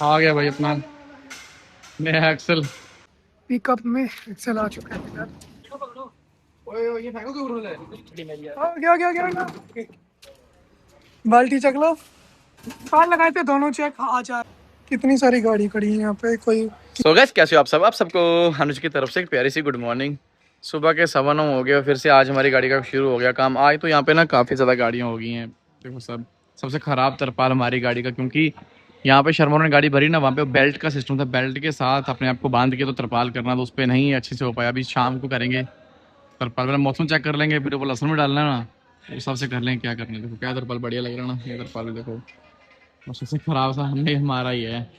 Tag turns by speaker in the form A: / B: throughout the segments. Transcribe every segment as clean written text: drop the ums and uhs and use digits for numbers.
A: आ गया भाई अपना नया एक्सेल।
B: पिकअप में एक्सेल आ चुका है यार।
A: ओए ओए, ये फेंको क्यों रोल है?
B: क्या क्या क्या क्या बाल्टी चक लो। कार लगाए थे दोनों, चेक आ जाए। कितनी सारी गाड़ी खड़ी है यहाँ पे। कोई
A: सो गाइस, कैसे हो आप सबको अनुज की तरफ से एक प्यारी सी गुड मॉर्निंग। सुबह के 9:15 हो गए, फिर से आज हमारी गाड़ी का शुरू हो गया काम। आज तो यहाँ पे ना काफ़ी ज़्यादा गाड़ियाँ हो गई हैं। देखो सबसे ख़राब तरपाल हमारी गाड़ी का, क्योंकि यहाँ पे शर्मा ने गाड़ी भरी ना, वहाँ पे बेल्ट का सिस्टम था। बेल्ट के साथ अपने आप को बांध के तो तरपाल करना, तो उस पर नहीं अच्छे से हो पाया। अभी शाम को करेंगे तरपाल। पहले मौसम चेक कर लेंगे, फिर वो लहसुन में डालना है ना, उस हिसाब से कर लेंगे क्या करना है। देखो क्या तरपाल बढ़िया लग रहा है ना, ये तरपाल भी देखो। और सबसे ख़राब सा हमने हमारा ही है।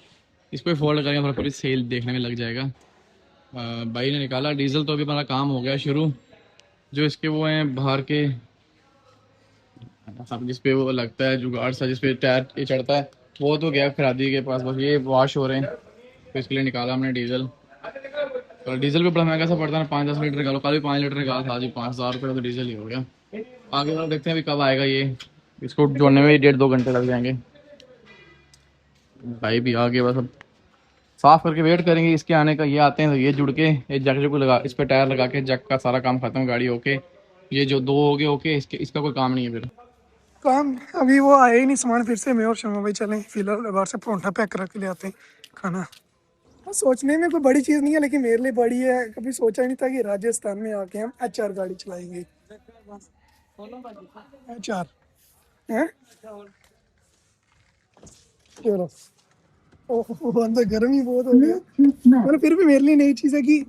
A: इसको ही फोल्ड करेंगे, थोड़ा पूरी सेल देखने में लग जाएगा। भाई ने निकाला डीजल, तो अभी हमारा काम हो गया शुरू। जो इसके वो हैं बाहर के, सब जिस पे वो लगता है जुगाड़ सा, जिस पे टायर ये चढ़ता है, वो तो गया खरादी के पास। बस ये वॉश हो रहे हैं, तो इसके लिए निकाला हमने डीजल। तो डीजल भी बड़ा महंगा सा पड़ता है ना, 5-10 लीटर निकालो। कल भी 5 लीटर निकाला था, आज भी 5,000 रुपये का तो डीजल ही हो गया। आगे वाला देखते हैं अभी कब आएगा ये। इसको जोड़ने में 1.5-2 घंटे लग जाएंगे। भाई भी आ गए, बस अब साफ करके वेट करेंगे इसके आने का। ये आते हैं तो ये जुड़ के ये जग को लगा, इस पे टायर लगा के जग का सारा काम खत्म, गाड़ी ओके। ये जो दो हो गए ओके, इसका कोई काम नहीं है फिर।
B: काम अभी वो आए ही नहीं सामान। फिर से मैं और शर्मा भाई चलें, फिलहाल बाहर से परोंठा पैक करा के ले आते हैं खाना। हाँ, सोचने में कोई बड़ी चीज़ नहीं है, लेकिन मेरे लिए बड़ी है। कभी सोचा ही नहीं था कि राजस्थान में आके हम HR गाड़ी चलाएंगे। HR है। चलो। ओह अंदर गर्मी बहुत हो गया। पर फिर भी मेरे लिए नई चीज़ है कि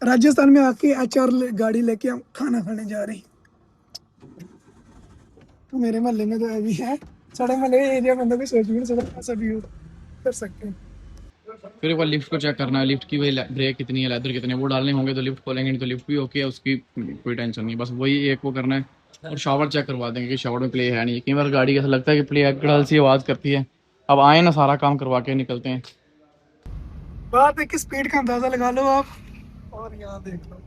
B: राजस्थान में आके HR गाड़ी लेके हम खाना खाने जा रहे हैं। तो मेरे मोहल्ले में तो अभी है, साढ़े मोहल्ले एरिया में कोई सोच भी नहीं सकता ऐसा भी कर सकते हैं।
A: फिर एक बार लिफ्ट को चेक करना है, लिफ्ट की वही ब्रेक कितनी है, लेदर कितने, वो डालने होंगे तो लिफ्ट खोलेंगे, नहीं तो लिफ्ट भी ओके है, उसकी कोई टेंशन नहीं। बस वही एक वो करना है। और शावर चेक करवा देंगे कि शावर में प्ले है नहीं। कई बार गाड़ी ऐसा लगता है कि प्ले गड़ल सी आवाज़ करती है। अब आए ना, सारा काम करवा के निकलते हैं।
B: बात है कि स्पीड का अंदाजा लगा लो आप। और यहाँ देख लो।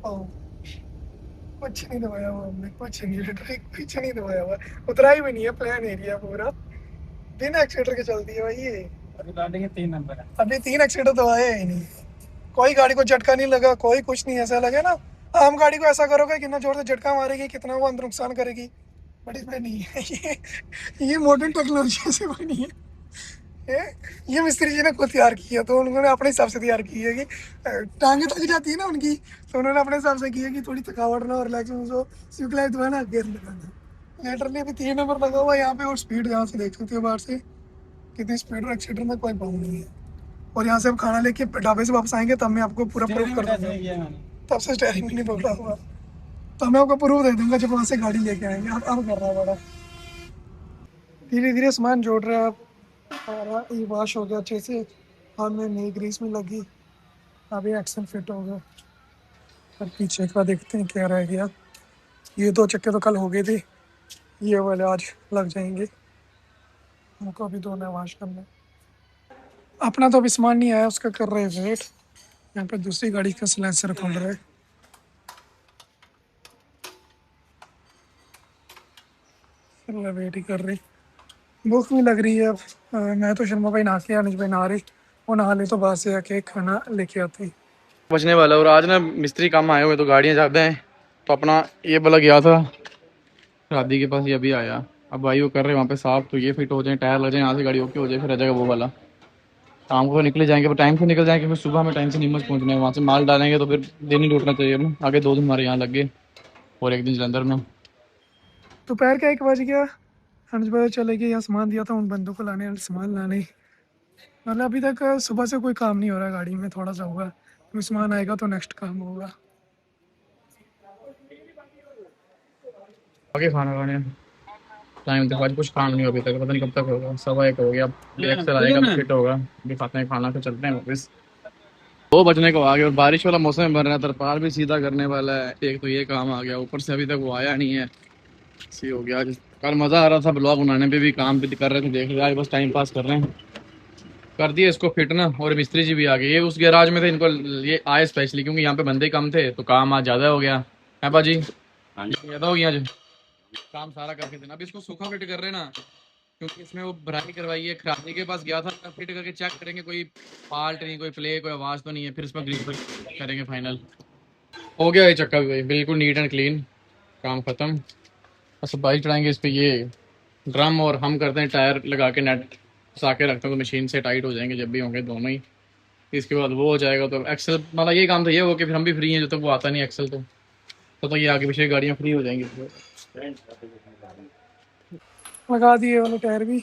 B: ओह, कुछ नहीं दबाया हुआ हमने, कुछ नहीं, कुछ नहीं दबाया हुआ। उतरा ही भी नहीं है, प्लान एरिया पूरा बिना एक्सीटर के चलती है भाई ये। अभी डालेंगे 3 नंबर है, अभी 3 एक्सीटर दबाए ही नहीं। कोई गाड़ी को झटका नहीं लगा, कोई कुछ नहीं। ऐसा लगे ना आम गाड़ी को ऐसा करोगे कितना जोर से झटका मारेगी, कितना वो अंदर नुकसान करेगी। बट इसमें नहीं है ये मॉडर्न टेक्नोलॉजी से बनी है। ये मिस्त्री जी ने खुद तैयार किया, तो उन्होंने अपने हिसाब से तैयार की है कि टांगे थक जाती है ना उनकी, तो उन्होंने अपने हिसाब से की है कि थोड़ी थकावट ना और रिलैक्स हो। स्विफ्ट जो है ना गेयर लगाना। लेटरली अभी 3 नंबर लगा हुआ है यहाँ पे। और स्पीड यहाँ से देख सकते हो बाहर से कितनी स्पीड और एक्सीटर में कोई प्रॉब्लम नहीं है। और यहाँ से हम खाना लेके ढाबे से वापस आएंगे, तब मैं आपको पूरा प्रूफ कर दूंगा। तब से स्टेयरिंग भी नहीं पकड़ा हुआ, तो मैं आपको प्रूफ दे दूंगा जब वहाँ से गाड़ी लेके आएंगे। अब कर रहा है बड़ा धीरे धीरे सामान जोड़ रहा है। अब हमारा ये वॉश हो गया अच्छे से, हमें नई ग्रीस में लगी। अभी एक्शन फिट हो गया। अब पीछे का देखते हैं क्या रह गया। ये 2 चक्के तो कल हो गए थे, ये वाले आज लग जाएंगे। हमको अभी धोना है, वॉश करना है। अपना तो अभी सामान नहीं आया, उसका कर रहे हैं वेट। यहाँ पे दूसरी गाड़ी का सिलेंसर खोल रहा है। फिर वेट ही कर रही। भूख भी लग रही है अब। मैं तो शर्मा भाई नहा के, अनुज भाई नहा रही। वो नहा ले तो बाहर से आके खाना लेके आती।
A: बचने वाला। और आज ना मिस्त्री काम आए हुए, तो गाड़ियाँ ज़्यादा हैं, तो अपना ये वाला गया था शादी के पास, ये अभी आया। अब भाई वो कर रहे हैं वहाँ पे साफ, तो ये फिट हो जाए, टायर लग जाए, यहाँ से गाड़ी ओके हो जाए, फिर रह जाएगा वो वाला। शाम को निकले जाएंगे, पर टाइम से निकल जाएंगे, फिर सुबह में टाइम से नीमच पहुँचना है। वहाँ से माल डालेंगे तो फिर दिन ही लूटना चाहिए ना। आगे 2 दिन हमारे यहाँ लग गए और एक दिन जलंधर में।
B: दोपहर का 1 बज गया। अनुज भाई चले गए, यहाँ सामान दिया था उन बंदों को लाने, सामान लाने। मतलब अभी तक सुबह से कोई काम नहीं हो रहा है गाड़ी में, थोड़ा सा होगा। तो सामान आएगा तो नेक्स्ट काम होगा।
A: आगे खाना खाने टाइम तक आज कुछ काम नहीं हो अभी तक, पता नहीं कब तक होगा। 1:15 हो गया, अब एक्सल आएगा तो फिट होगा। अभी खाते हैं खाना, फिर चलते हैं वापस। 2 बजने को आ गया और बारिश वाला मौसम बन रहा है, तरपाल भी सीधा करने वाला है। एक तो ये काम आ गया, ऊपर से अभी तक वो आया नहीं है। सी हो गया आज। कल मज़ा आ रहा था ब्लॉग बनाने पे भी, काम भी कर रहे थे, देख रहे थे। आज बस टाइम पास कर रहे हैं। कर दिए इसको फिट ना, और मिस्त्री जी भी आ गए। ये उस गैराज में थे, इनको ये आए स्पेशली क्योंकि यहाँ पे बंदे कम थे, तो काम आज ज़्यादा हो गया है बाजी। ज़्यादा हो गया आज काम सारा करके देना। अब इसको सूखा फिट कर रहे हैं ना, क्योंकि इसमें वो भराई करवाई है, खराबी के पास गया था, फिट करके चेक करेंगे कोई फॉल्ट नहीं, कोई प्ले, कोई आवाज़ तो नहीं है, फिर इस पर ग्रीस करेंगे फाइनल। हो गया ये चक्का भी भाई बिल्कुल नीट एंड क्लीन, काम खत्म। बस बाइक चढ़ाएंगे इस पे ये ड्रम, और हम करते हैं टायर लगा के नेट फंसा के रखते हैं, तो मशीन से टाइट हो जाएंगे जब भी होंगे दोनों ही। इसके बाद वो हो जाएगा तो एक्सेल, मतलब ये काम तो ये हो कि फिर हम भी फ्री हैं, जब तक वो आता नहीं एक्सेल तो ये आगे पीछे गाड़ियाँ फ्री हो जाएंगी।
B: लगा दिए वाले टायर भी।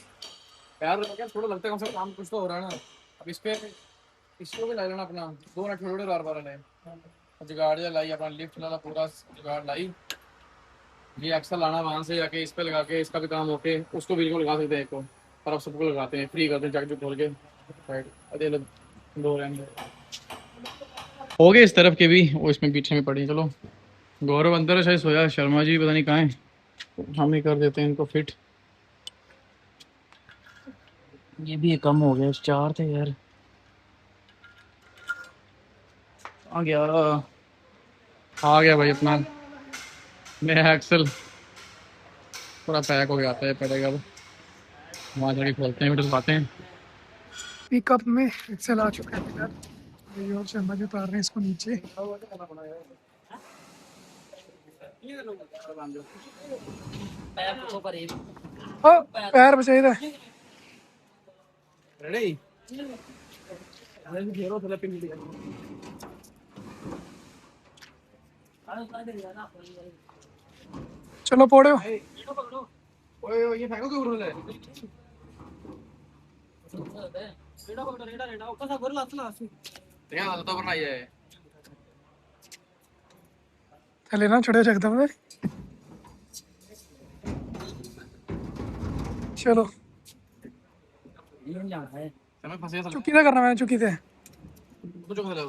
A: यार थोड़ा लगता है कम से कम काम कुछ तो हो रहा है ना। अब इस पे इसको भी ला लेना अपना, 2 मिनट छोड़े बार बार ले जुगाड़ जा लाई, अपना लिफ्ट वाला पूरा जुगाड़ लाई, ये एक्सेल लाना वहाँ से जाके इस पे लगा के इसका भी काम होके उसको बिल्कुल लगा सकते हैं एक को, और अब सबको लगाते हैं, फ्री करते हैं जग जुग खोल के साइड। अरे लो, दो रहने हो गए इस तरफ के भी, वो इसमें पीछे में पड़ी। चलो गौरव अंदर है शायद सोया, शर्मा जी पता नहीं कहाँ है, हम ही कर देते हैं इनको फिट। ये भी कम हो गया, 4 थे यार। आ गया भाई अपना नया एक्सेल पूरा पैक हो गया, आता है पड़ेगा अब वहाँ जाके खोलते हैं, मीटर पाते हैं।
B: पिकअप में एक्सेल आ चुका है यार। ये और शर्मा जी उतार रहे हैं इसको नीचे। पैर बचाई था।
A: रेडी
B: चलो पोड़ो।
A: ओए ये फेंको क्यों उड़ने हाल तो बनाई है।
B: थले ना चढ़े जगदम में। चलो
A: समय फंसे साले
B: चुकी था करना, मैंने चुकी थे।
A: कुछ कर रहा है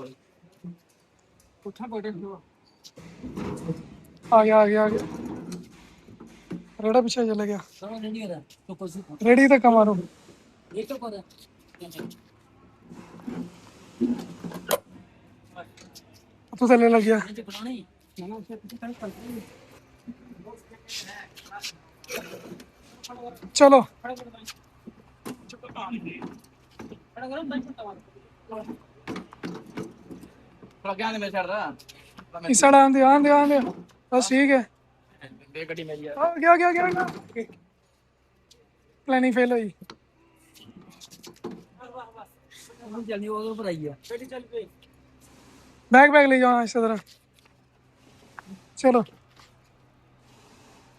A: उठा बैठे
B: आ गया आ गया आ गया। रेडा पीछे चला गया। रेडी तक मारो। तो थले लग गया। चलो
A: थोड़ा क्या नहीं मैं चढ़ रहा
B: इस साइड आंदे आंदे आंदे। बस ठीक है।
A: देख गड्डी मेरी है।
B: गया गया गया। प्लानिंग फेल हुई। बैग बैग ले जाओ इस तरह। चलो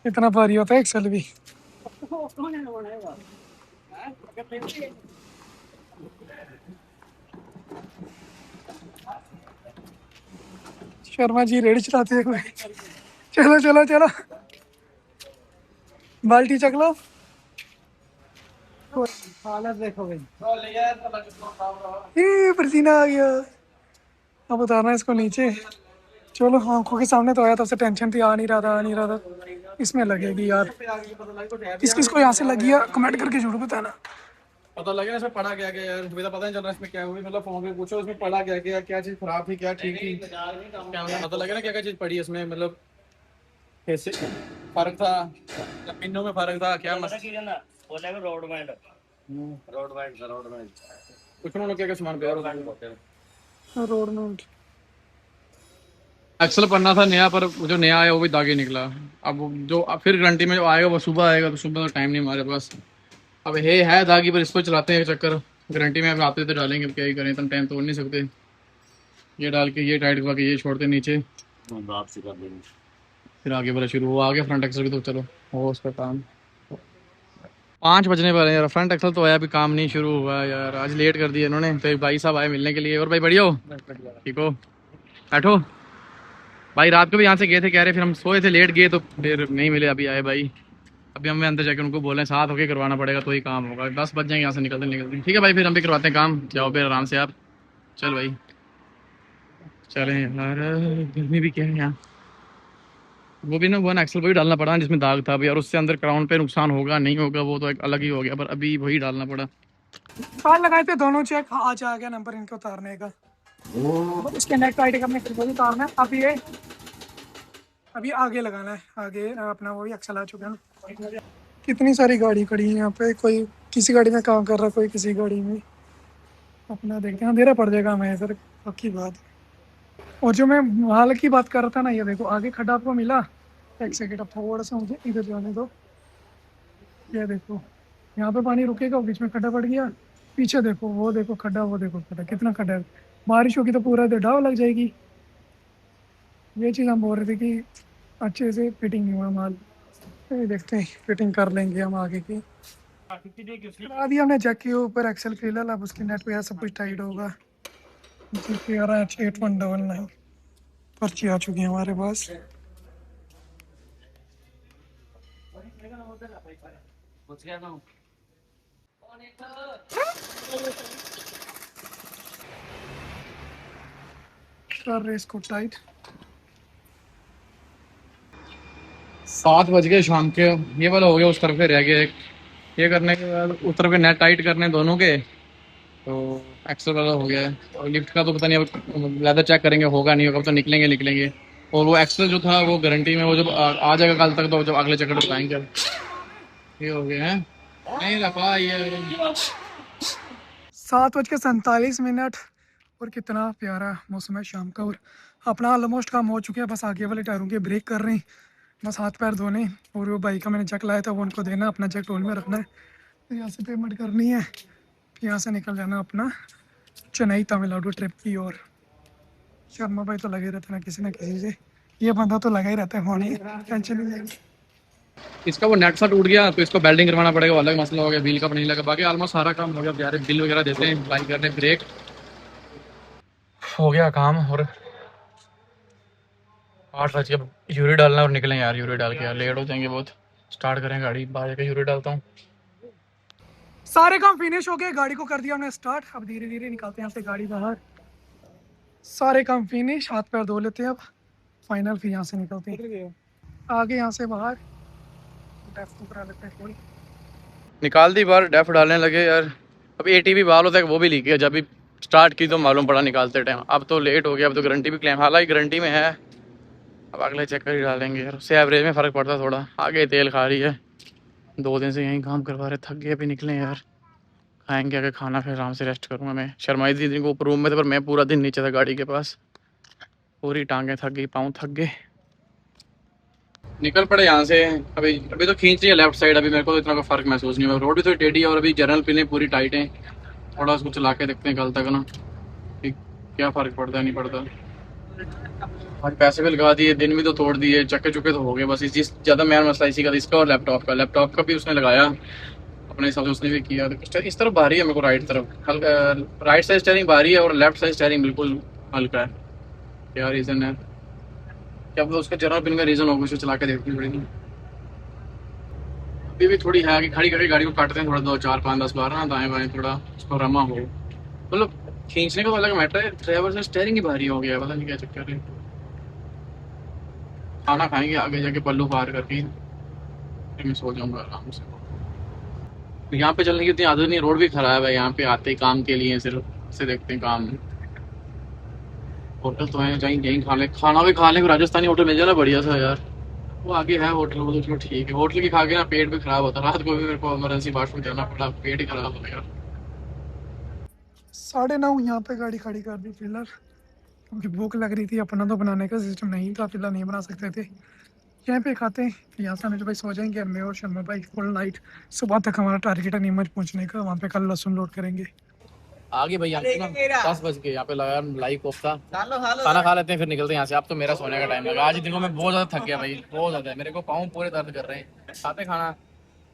B: इतना भारी होता है एक्सेल भी। शर्मा जी रेडी चलाते हैं कोई। चलो चलो चलो बाल्टी चक लो। हालत देखो भाई। ये पसीना आ गया। अब उतारना है इसको नीचे। चलो आंखों के सामने तो आया, तब से टेंशन थी, आ नहीं रहा था आ नहीं रहा था। इसमें लगेगी यार। किस किस को यहाँ से लगी है कमेंट करके जरूर बताना।
A: पता लगे ना इसमें पड़ा क्या क्या यार, मुझे तो पता नहीं चल रहा इसमें क्या हुई, मतलब फोन पे पूछो इसमें पड़ा क्या क्या, क्या चीज खराब थी क्या ठीक थी, क्या पता लगे ना क्या क्या चीज पड़ी है इसमें, मतलब कैसे फर्क था, पिनों में फर्क था क्या कुछ उन्होंने क्या क्या सामान पे
B: रोड में
A: एक्सल पन्ना था नया, पर जो नया आया वो भी दागी निकला। अब जो अब फिर गारंटी में जो आएगा वो सुबह आएगा, तो सुबह तो टाइम नहीं हमारे पास। अब है दागी, पर इसको चलाते हैं चक्कर, गारंटी में अब आते तो डालेंगे, अब क्या ही करें, इतना टाइम तोड़ नहीं सकते। ये डाल के ये टाइट करवा के ये छोड़ते नीचे, फिर आगे वाला शुरू हो। आगे फ्रंट एक्सल भी तो चलो हो उसका काम। 5 बजने वाले यार, फ्रंट एक्सल तो आया, अभी काम नहीं शुरू हुआ यार, आज लेट कर दिया इन्होंने। तो भाई साहब आए मिलने के लिए। और भाई बढ़िया हो, ठीक हो, बैठो। भाई रात को भी यहाँ से गए थे, कह रहे फिर हम सोए थे, लेट गए तो फिर नहीं मिले, अभी आए भाई। अभी हमें अंदर जाके उनको बोले साथ होके करवाना पड़ेगा तो ही काम होगा। 10 बज जाएंगे यहाँ से निकलते। ठीक है भाई, फिर हम भी करवाते हैं काम, जाओ फिर आराम से आप। चल भाई चले यार, गर्मी भी क्या है यहाँ। वो भी ना 1 एक्सल वही डालना पड़ा जिसमें दाग था अभी, और उससे अंदर क्राउन पे नुकसान होगा नहीं होगा वो तो एक अलग ही हो गया, पर अभी वही डालना पड़ा।
B: कॉल लगाए थे दोनों, चेक आज आ गया नंबर इनके उतारने का। इसके नेक टाइट करने के लिए उतारना है। अभी आगे लगाना है, आगे अपना वही एक्सल आ चुका है। कितनी सारी गाड़ी खड़ी है यहाँ पे, कोई किसी गाड़ी में काम कर रहा है, कोई किसी गाड़ी में। अपना देखते हैं, अंधेरा पड़ जाएगा हमें इधर, पक्की बात। और जो मैं हाल की बात कर रहा था ना, ये देखो आगे खड्डा आपको मिला। एक सेकेंड, अब थोड़ा सा मुझे इधर जाने दो। ये देखो, यहाँ पे पानी रुकेगा, बीच में खड्डा पड़ गया। पीछे देखो, वो देखो खड्डा, वो देखो खड्डा, कितना खड्डा है। बारिश होगी तो पूरा इधर डाव लग जाएगी। ये चीज़ हम बोल रहे थे कि अच्छे से फिटिंग नहीं हुआ माल। ये देखते हैं, फिटिंग कर लेंगे हम आगे की। करा दिया हमने जैक के ऊपर एक्सेल फिलहाल, अब उसकी नेट पे सब कुछ टाइट होगा। GPRH 8199 पर्ची आ चुकी है हमारे पास। कर रहे इसको टाइट।
A: 7 बज गए शाम के। ये वाला हो गया, उस तरफ से रह गया एक। ये करने के बाद उस तरफ के नेट टाइट करने दोनों के, तो एक्सेल वाला हो गया है। और लिफ्ट का तो पता नहीं, अब लेदर चेक करेंगे, होगा नहीं होगा, अब तो निकलेंगे निकलेंगे। और वो एक्सेल जो था वो गारंटी में, वो जब आ जाएगा कल तक, तो जब अगले चक्कर उठाएंगे। ये हो गया है, नहीं रखा ये।
B: 7:47। और कितना प्यारा मौसम है शाम का। और अपना ऑलमोस्ट काम हो चुके हैं, बस आगे वाले टायरों के ब्रेक कर रहे हैं, बस हाथ पैर धोने। और वो बाइक का मैंने जैक लाया था, वो उनको देना, अपना जैक टोल में रखना है। तो यहाँ से पेमेंट करनी है, यहाँ से निकल जाना अपना चेन्नई तमिलनाडु ट्रिप की। और शर्मा भाई तो लगे रहते ना किसी से, ये बंदा तो लगा ही रहता है, होने टेंशन नहीं लेगी।
A: इसका वो नेट सा टूट गया, तो इसको बेल्डिंग करवाना पड़ेगा, वो अलग मसला हो गया। बिल का नहीं लगा, बाकी ऑलमोस्ट सारा काम हो गया। यार बिल वगैरह देते हैं, अप्लाई करने, ब्रेक हो गया काम। और 8 बज के यूरी डालना और निकलें यार। यूरी डाल के यार लेट हो जाएंगे बहुत। स्टार्ट करें गाड़ी, बाहर के यूरी डालता हूँ।
B: सारे काम फिनिश हो गए, गाड़ी को कर दिया हमने स्टार्ट। अब धीरे धीरे निकालते हैं यहाँ से गाड़ी बाहर। सारे काम फिनिश, हाथ पैर धो लेते हैं अब फाइनल, फिर यहाँ से निकलते हैं आगे। यहाँ से बाहर डेफ करा लेते हैं कोई। निकाल दी बाहर, डेफ डालने लगे यार। अब ATV बाल होता है, वो भी लीक है। जब भी स्टार्ट की तो मालूम पड़ा निकालते टाइम। अब तो लेट हो गया, अब तो गारंटी भी क्लेम, हालांकि गारंटी में है। अब अगले चक्कर ही डालेंगे यार, उससे एवरेज में फ़र्क पड़ता थोड़ा। आगे तेल खा रही है, 2 दिन से यहीं काम करवा रहे, थक गए। अभी निकले यार, खाएंगे आगे खाना, फिर आराम से रेस्ट करूँगा मैं। शर्माई दीदी को ऊपर रूम में थे, पर मैं पूरा दिन नीचे था गाड़ी के पास। पूरी टांगें थक गई, पाँव थक गए। निकल पड़े यहाँ से। अभी अभी तो खींच रही है लेफ्ट साइड। अभी मेरे को तो इतना कोई फ़र्क महसूस नहीं हुआ। रोड भी थोड़ी टेढ़ी है, और अभी जर्नल पिलें पूरी टाइट हैं। थोड़ा उसको चला के देखते हैं कल तक ना, कि क्या फ़र्क पड़ता है नहीं पड़ता। आज पैसे भी लगा दिए, दिन भी तो तोड़ दिए, चक्के चुके तो हो गए। बस इसी ज़्यादा मेन मसला इसी का, इसका और लैपटॉप का भी उसने लगाया अपने हिसाब से, उसने भी किया। तो इस तरफ भारी है मेरे को, राइट तरफ हल्का, राइट साइड स्टेयरिंग भारी है और लेफ्ट साइड स्टेयरिंग बिल्कुल हल्का है। क्या रीज़न है, क्या पता उसका जरा पिन का रीज़न होगा, उसे चला के देखनी पड़ेगी। अभी भी थोड़ी है कि खड़ी करके गाड़ी को काटते हैं थोड़ा, 2 4 5 10 बार ना, दाएं बाएं थोड़ा उसको रमा हो। मतलब खींचने का तो अलग मैटर है, ड्राइवर से स्टेयरिंग ही भारी हो गया है, पता नहीं क्या चक्कर है। खाना खाएंगे आगे जाके, पल्लू पार करके फिर मैं सो जाऊंगा आराम से। यहाँ पे चलने की इतनी आदत नहीं, रोड भी खराब है। यहाँ पे आते ही काम के लिए सिर्फ से देखते हैं काम। होटल तो है, जाएं यहीं खा ले, खाना भी खा लें, राजस्थानी होटल मिल जाए ना बढ़िया सा यार। वो आगे है होटल, वो तो चलो ठीक है। होटल की खा के ना पेट भी खराब होता है। रात को भी मेरे को इमरजेंसी वॉशरूम जाना पड़ा, पेट ही खराब हो गया। 9:30 यहाँ पे गाड़ी खड़ी कर दी फिलहाल, क्योंकि भूख लग रही थी। अपना तो बनाने का सिस्टम नहीं था फिलहाल, नहीं बना सकते थे। यहाँ पे खाते हैं, यहाँ से हमें भाई सो जाएंगे मैं और शर्मा भाई फुल नाइट। सुबह तक हमारा टारगेट है नीमच पहुँचने का, वहाँ पे कल लहसुन लोड करेंगे। आगे भाई यहाँ पे ना 10 बज के यहाँ पे लगा मलाई कोफ्ता, खाना खा लेते हैं फिर निकलते हैं यहाँ से। अब तो मेरा सोने का टाइम लगा। आज दिन को मैं बहुत ज़्यादा थक गया भाई, बहुत ज़्यादा। मेरे को पाँव पूरे दर्द कर रहे हैं। खाते खाना,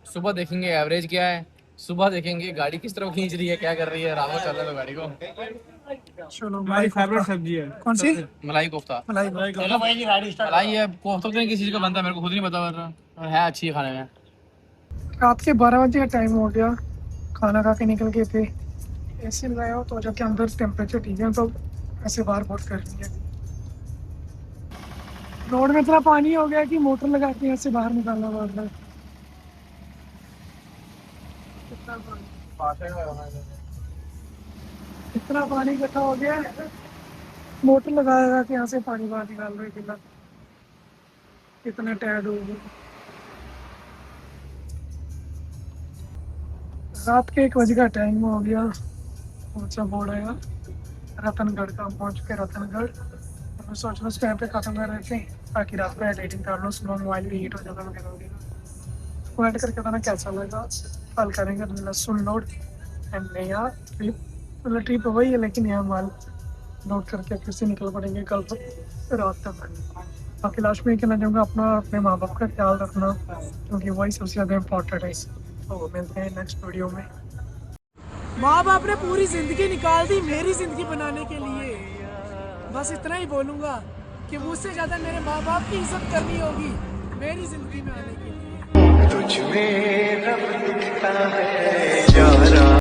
B: सुबह देखेंगे एवरेज क्या है, सुबह देखेंगे गाड़ी किस तरह खींच रही है, क्या कर रही है। रामो चल रहा है गाड़ी को। चलो मलाई फेवरेट सब्जी है कौन सी? मलाई कोफ्ता। मलाई है कोफ्ता, तो किसी चीज़ का बनता है मेरे को खुद नहीं पता, पर है अच्छी खाने में। रात के 12 बजे का टाइम हो गया, खाना खा के निकल गए थे। ऐसे लगाया हो तो जाके अंदर टेम्परेचर ठीक है, तो ऐसे बाहर बहुत कर रही है। रोड में इतना पानी हो गया कि मोटर लगा के ऐसे बाहर निकालना पड़ रहा है। इतना पानी इकट्ठा हो गया, मोटर लगा के यहाँ से पानी बाहर निकाल रहे हैं। कितना टैड हो गया। रात के 1 बजे का टाइम हो गया। कौन सा बोर्ड आएगा? रतनगढ़ का। पहुंच के रतनगढ़। तो मैं सोच रहा हूँ यहाँ पे खत्म कर देते हैं ताकि रात में एडिटिंग कर लो, सुबह मोबाइल भी हीट हो जाता वगैरह वगैरह। वो एड करके बताना कैसा लगा। कल करेंगे लहसुन लोड एंड नया ट्रिप। मतलब ट्रिप वही है लेकिन यहाँ माल लोड करके फिर से निकल पड़ेंगे कल रात तक। बाकी लास्ट में कहना चाहूँगा अपना अपने माँ बाप का ख्याल रखना क्योंकि वही सबसे ज़्यादा इम्पोर्टेंट है। तो मिलते हैं नेक्स्ट वीडियो में। माँ बाप ने पूरी ज़िंदगी निकाल दी मेरी ज़िंदगी बनाने के लिए। बस इतना ही बोलूँगा कि मुझसे ज़्यादा मेरे माँ बाप की इज्जत करनी होगी मेरी ज़िंदगी में आने के लिए। तुझ में रब दिखता है यारा।